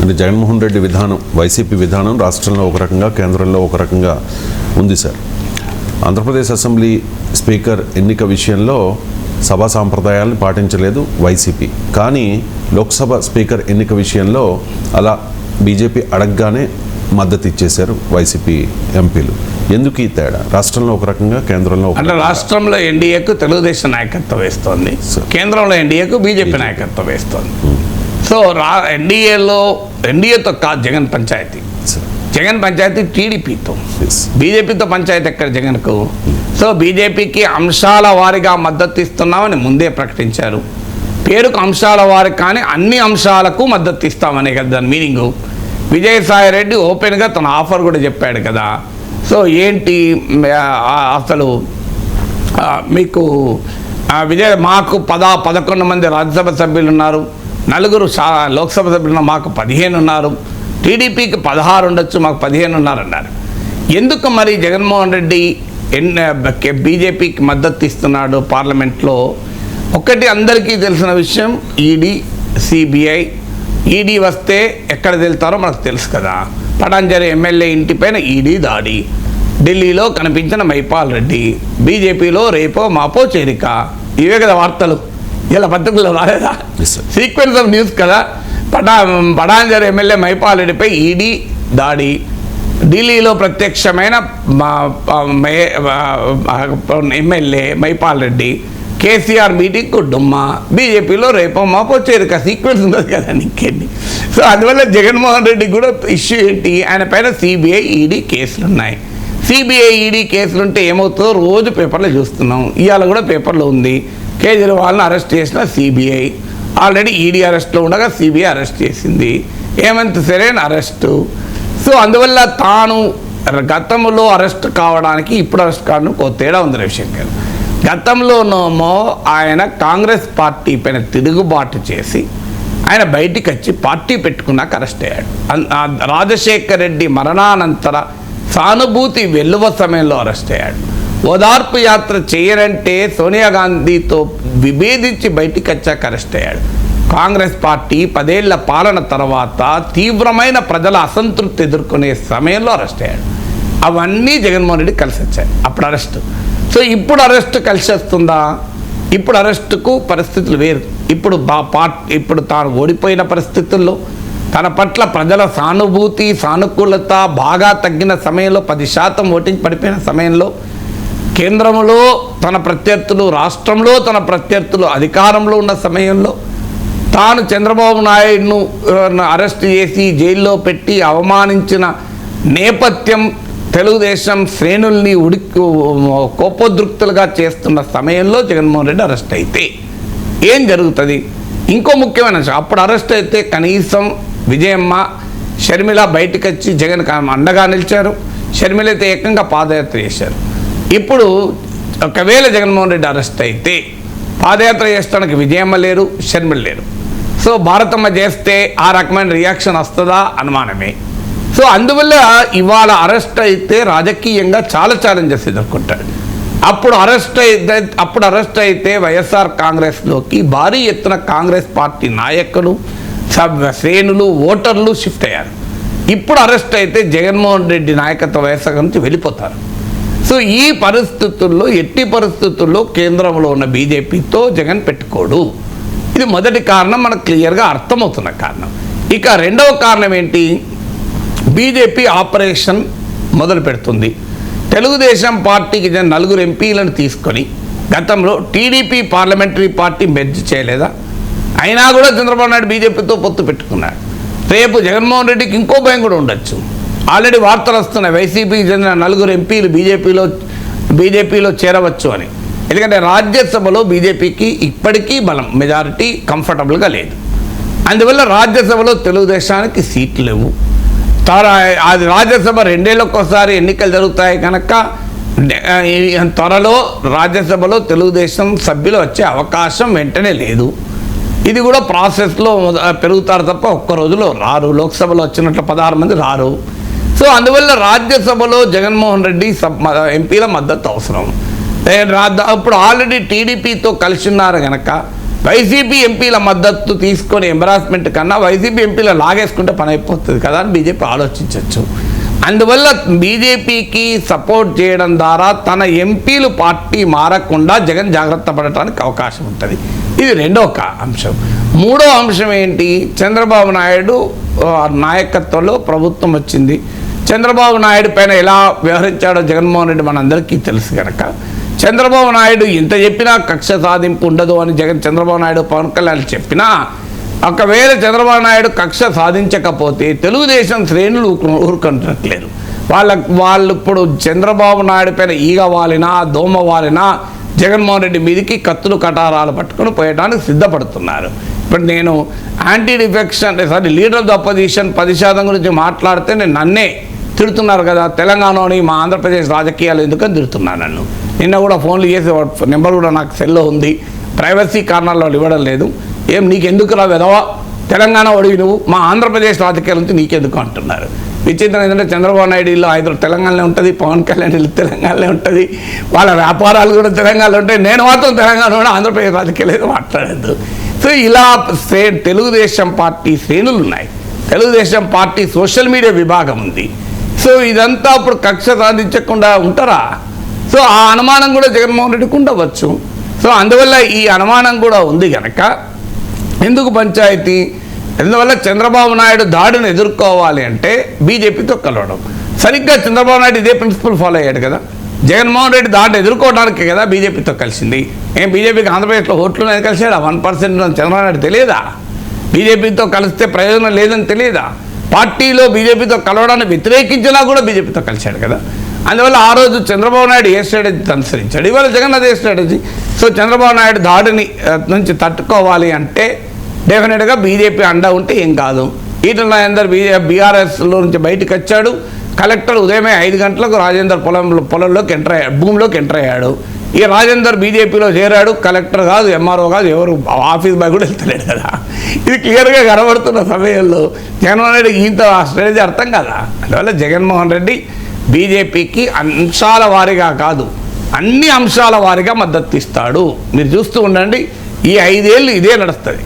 అంటే జగన్మోహన్ రెడ్డి విధానం, వైసీపీ విధానం రాష్ట్రంలో ఒక రకంగా, కేంద్రంలో ఒక రకంగా ఉంది సార్. ఆంధ్రప్రదేశ్ అసెంబ్లీ స్పీకర్ ఎన్నిక విషయంలో సభా సాంప్రదాయాలను పాటించలేదు వైసీపీ. కానీ లోక్సభ స్పీకర్ ఎన్నిక విషయంలో అలా బీజేపీ అడగగానే మద్దతు ఇచ్చేశారు వైసీపీ ఎంపీలు. ఎందుకు ఈ తేడా? రాష్ట్రంలో ఒక రకంగా, కేంద్రంలో అంటే రాష్ట్రంలో ఎన్డీఏకు తెలుగుదేశం నాయకత్వం వేస్తోంది, కేంద్రంలో ఎన్డీఏకు బీజేపీ నాయకత్వం వేస్తోంది. సో ఎన్డీఏతో కాదు జగన్ పంచాయతీ. జగన్ పంచాయతీ టీడీపీతో, బీజేపీతో పంచాయతీ ఎక్కడ జగన్కు? సో బీజేపీకి అంశాల వారీగా మద్దతు ఇస్తున్నామని ముందే ప్రకటించారు. పేరుకు అంశాల వారి కానీ అన్ని అంశాలకు మద్దతు ఇస్తామనే కదా దాని మీనింగు. విజయసాయి రెడ్డి ఓపెన్గా తన ఆఫర్ కూడా చెప్పాడు కదా. సో ఏంటి అసలు మీకు మాకు 11 మంది రాజ్యసభ సభ్యులు ఉన్నారు, 4 లోక్సభ సభ్యులు ఉన్నారు, మాకు 15 ఉన్నారు, టీడీపీకి 16 ఉండొచ్చు, మాకు 15 ఉన్నారన్నారు. ఎందుకు మరి జగన్మోహన్ రెడ్డి బీజేపీకి మద్దతు ఇస్తున్నాడు పార్లమెంట్లో? ఒకటి అందరికీ తెలిసిన విషయం, ఈడీ, సిబిఐ. ఈడీ వస్తే ఎక్కడ వెళ్తారో మనకు తెలుసు కదా. పటాంజలి ఎమ్మెల్యే ఇంటిపైన ఈడీ దాడి, ఢిల్లీలో కనిపించిన మైపాల్ రెడ్డి, బీజేపీలో రేపో మాపో చేరిక. ఇవే కదా వార్తలు, ఇలా పత్రికల్లో రాలేదా? సీక్వెన్స్ ఆఫ్ న్యూస్ కదా. పటాంజలి ఎమ్మెల్యే మైపాల్ రెడ్డిపై ఈడీ దాడి, ఢిల్లీలో ప్రత్యక్షమైన ఎమ్మెల్యే మైపాల్ రెడ్డి, కేసీఆర్ మీటింగ్కు డుమ్మా, బీజేపీలో రేపో మాపో చేరిక. సీక్వెన్స్ ఉండదు కదా ఇంకేంటి. సో అందువల్ల జగన్మోహన్ రెడ్డి కూడా ఇష్యూ ఏంటి, ఆయన పైన సిబిఐ, ఈడీ కేసులు ఉన్నాయి. సిబిఐ, ఈడీ కేసులుంటే ఏమవుతుందో రోజు పేపర్లో చూస్తున్నాం. ఇవాళ కూడా పేపర్లో ఉంది, కేజ్రీవాల్ని అరెస్ట్ చేసిన సిబిఐ. ఆల్రెడీ ఈడీ అరెస్ట్లో ఉండగా సిబిఐ అరెస్ట్ చేసింది. హేమంత్ సోరెన్ అరెస్టు. సో అందువల్ల తాను గతంలో అరెస్ట్ కావడానికి ఇప్పుడు అరెస్ట్ కావడానికి ఒక తేడా ఉంది రవిశంకర్. గతంలోనేమో ఆయన కాంగ్రెస్ పార్టీ పైన తిరుగుబాటు చేసి ఆయన బయటికి వచ్చి పార్టీ పెట్టుకున్నాక అరెస్ట్ అయ్యాడు. రాజశేఖర్ రెడ్డి మరణానంతర సానుభూతి వెల్లువ సమయంలో అరెస్ట్ అయ్యాడు. ఓదార్పు యాత్ర చేయనంటే సోనియా గాంధీతో విభేదించి బయటికి వచ్చాక అరెస్ట్ అయ్యాడు. కాంగ్రెస్ పార్టీ 10 ఏళ్ల పాలన తర్వాత తీవ్రమైన ప్రజల అసంతృప్తి ఎదుర్కొనే సమయంలో అరెస్ట్ అయ్యాడు. అవన్నీ జగన్మోహన్ రెడ్డి కలిసి వచ్చాయి అప్పుడు అరెస్టు. సో ఇప్పుడు అరెస్ట్ కలిసి వస్తుందా? ఇప్పుడు అరెస్టుకు పరిస్థితులు వేరు. ఇప్పుడు తాను ఓడిపోయిన పరిస్థితుల్లో, తన పట్ల ప్రజల సానుభూతి, సానుకూలత బాగా తగ్గిన సమయంలో, 10% ఓటింగ్ పడిపోయిన సమయంలో, కేంద్రంలో తన ప్రత్యర్థులు, రాష్ట్రంలో తన ప్రత్యర్థులు అధికారంలో ఉన్న సమయంలో, తాను చంద్రబాబు నాయుడును అరెస్ట్ చేసి జైల్లో పెట్టి అవమానించిన నేపథ్యం, తెలుగుదేశం శ్రేణుల్ని కోపోద్రిక్తులుగా చేస్తున్న సమయంలో జగన్మోహన్ రెడ్డి అరెస్ట్ అయితే ఏం జరుగుతుంది? ఇంకో ముఖ్యమైన విషయం, అప్పుడు అరెస్ట్ అయితే కనీసం విజయమ్మ, షర్మిల బయటకు వచ్చి జగన్ అండగా నిలిచారు. షర్మిల అయితే ఏకంగా పాదయాత్ర చేశారు. ఇప్పుడు ఒకవేళ జగన్మోహన్ రెడ్డి అరెస్ట్ అయితే పాదయాత్ర చేస్తానికి విజయమ్మ లేరు, షర్మిల లేరు. సో భారతమ్మ చేస్తే ఆ రకమైన రియాక్షన్ వస్తుందా? అనుమానమే. సో అందువల్ల ఇవాళ అరెస్ట్ అయితే రాజకీయంగా చాలా ఛాలెంజెస్ ఎదుర్కొంటాడు. అప్పుడు అరెస్ట్ అయితే వైఎస్ఆర్ కాంగ్రెస్లోకి భారీ ఎత్తున కాంగ్రెస్ పార్టీ నాయకులు, శ్రేణులు, ఓటర్లు షిఫ్ట్ అయ్యారు. ఇప్పుడు అరెస్ట్ అయితే జగన్మోహన్ రెడ్డి నాయకత్వ వైఎస్ఆర్ నుంచి వెళ్ళిపోతారు. సో ఈ పరిస్థితుల్లో, ఎట్టి పరిస్థితుల్లో కేంద్రంలో ఉన్న బీజేపీతో జగన్ పెట్టుకోడు. ఇది మొదటి కారణం, మనకు క్లియర్గా అర్థమవుతున్న కారణం. ఇక రెండవ కారణం ఏంటి? బీజేపీ ఆపరేషన్ మొదలు పెడుతుంది. తెలుగుదేశం పార్టీకి 4 ఎంపీలను తీసుకొని గతంలో టీడీపీ పార్లమెంటరీ పార్టీ మెర్జ్ చేయలేదా? అయినా కూడా చంద్రబాబు నాయుడు బీజేపీతో పొత్తు పెట్టుకున్నాడు. రేపు జగన్మోహన్ రెడ్డికి ఇంకో భయం కూడా ఉండొచ్చు. ఆల్రెడీ వార్తలు వస్తున్నాయి, వైసీపీకి చెందిన 4 ఎంపీలు బీజేపీలో చేరవచ్చు అని. ఎందుకంటే రాజ్యసభలో బీజేపీకి ఇప్పటికీ బలం, మెజారిటీ కంఫర్టబుల్గా లేదు. అందువల్ల రాజ్యసభలో తెలుగుదేశానికి సీట్లు లేవు. అది రాజ్యసభ 2 ఏళ్ళకొకసారి ఎన్నికలు జరుగుతాయి కనుక త్వరలో రాజ్యసభలో తెలుగుదేశం సభ్యులు వచ్చే అవకాశం వెంటనే లేదు. ఇది కూడా ప్రాసెస్లో పెరుగుతారు తప్ప ఒక్క రోజులో రారు. లోక్సభలో వచ్చినట్లు 16 మంది రారు. సో అందువల్ల రాజ్యసభలో జగన్మోహన్ రెడ్డి ఎంపీల మద్దతు అవసరం. ఇప్పుడు ఆల్రెడీ టీడీపీతో కలిసి ఉన్నారు కనుక వైసీపీ ఎంపీల మద్దతు తీసుకొని ఎంబరాస్మెంట్ కన్నా వైసీపీ ఎంపీల లాగేసుకుంటే పని అయిపోతుంది కదా అని బీజేపీ ఆలోచించవచ్చు. అందువల్ల బీజేపీకి సపోర్ట్ చేయడం ద్వారా తన ఎంపీలు పార్టీ మారకుండా జగన్ జాగ్రత్త పడటానికి అవకాశం ఉంటుంది. ఇది రెండో అంశం. మూడో అంశం ఏంటి? చంద్రబాబు నాయుడు నాయకత్వంలో ప్రభుత్వం వచ్చింది. చంద్రబాబు నాయుడు పైన ఎలా వ్యవహరించాడో జగన్మోహన్ రెడ్డి మనందరికీ తెలుసు కనుక చంద్రబాబు నాయుడు ఇంత చెప్పినా కక్ష సాధింపు ఉండదు అని చంద్రబాబు నాయుడు పవన్ కళ్యాణ్ చెప్పినా, ఒకవేళ చంద్రబాబు నాయుడు కక్ష సాధించకపోతే తెలుగుదేశం శ్రేణులు ఊరుకుంటున్నట్లేదు. వాళ్ళు ఇప్పుడు చంద్రబాబు నాయుడు పైన ఈగ వాలినా దోమ వాలినా జగన్మోహన్ రెడ్డి మీదకి కత్తులు కటారాలు పట్టుకొని పోయడానికి సిద్ధపడుతున్నారు. ఇప్పుడు నేను anti defection leader of the opposition 10% గురించి మాట్లాడితే నేను నన్నే తిడుతున్నారు కదా, తెలంగాణలోని మా ఆంధ్రప్రదేశ్ రాజకీయాలు ఎందుకని తిడుతున్నాను. నన్ను నిన్న కూడా ఫోన్లు చేసి నెంబర్ కూడా నాకు సెల్లో ఉంది, ప్రైవసీ కారణాల్లో ఇవ్వడం లేదు. ఏం నీకెందుకు రా వెదవా, తెలంగాణ ఒడివి నువ్వు, మా ఆంధ్రప్రదేశ్ రాజకీయాల నుంచి నీకెందుకు అంటున్నారు. విచిత్రం ఏంటంటే చంద్రబాబు నాయుడు ఇల్లు హైదరాబాద్ తెలంగాణలో ఉంటుంది, పవన్ కళ్యాణ్ ఇల్లు తెలంగాణలో ఉంటుంది, వాళ్ళ వ్యాపారాలు కూడా తెలంగాణలో ఉంటాయి. నేను మాత్రం తెలంగాణలో ఆంధ్రప్రదేశ్ రాజకీయాలు మాట్లాడద్దు. సో ఇలా తెలుగుదేశం పార్టీ శ్రేణులు ఉన్నాయి, తెలుగుదేశం పార్టీ సోషల్ మీడియా విభాగం ఉంది. సో ఇదంతా ఇప్పుడు కక్ష సాధించకుండా ఉంటారా? సో ఆ అనుమానం కూడా జగన్మోహన్ రెడ్డికి ఉండవచ్చు. సో అందువల్ల ఈ అనుమానం కూడా ఉంది కనుక ఎందుకు పంచాయతీ? అందువల్ల చంద్రబాబు నాయుడు దాడిని ఎదుర్కోవాలి అంటే బీజేపీతో కలవడం. సరిగ్గా చంద్రబాబు నాయుడు ఇదే ప్రిన్సిపల్ ఫాలో అయ్యాడు కదా. జగన్మోహన్ రెడ్డి దాడిని ఎదుర్కోవడానికి కదా బీజేపీతో కలిసింది. బీజేపీకి ఆంధ్రప్రదేశ్లో ఓట్లు కలిసాడా? 1% చంద్రబాబు నాయుడు తెలియదా? బీజేపీతో కలిస్తే ప్రయోజనం లేదని తెలియదా? పార్టీలో బీజేపీతో కలవడాన్ని వ్యతిరేకించినా కూడా బీజేపీతో కలిశాడు కదా. అందువల్ల ఆ రోజు చంద్రబాబు నాయుడు ఏ స్ట్రాటజీ అనుసరించాడు, ఇవాళ జగన్ అదే స్ట్రాటజీ. సో చంద్రబాబు నాయుడు దాడిని నుంచి తట్టుకోవాలి అంటే డెఫినెట్గా బీజేపీ అండ ఉంటే ఏం కాదు. ఈటల రాజేందర్ బీఆర్ఎస్లో నుంచి బయటకు వచ్చాడు. కలెక్టర్ ఉదయమే 5 గంటలకు రాజేందర్ పొలంలోకి భూమిలోకి ఎంటర్ అయ్యాడు. ఈ రాజేందర్ బీజేపీలో చేరాడు. కలెక్టర్ కాదు, ఎంఆర్ఓ కాదు, ఎవరు ఆఫీస్ బాయ్ కూడా వెళ్తలేడు కదా. ఇది క్లియర్గా కనబడుతున్న సమయంలో జగన్మోహన్ రెడ్డికి ఇంత స్ట్రాటజీ అర్థం కదా. అందువల్ల జగన్మోహన్ రెడ్డి బీజేపీకి అంశాల వారీగా కాదు, అన్ని అంశాల వారీగా మద్దతు ఇస్తాడు. మీరు చూస్తూ ఉండండి, ఈ 5 ఏళ్ళు ఇదే నడుస్తుంది.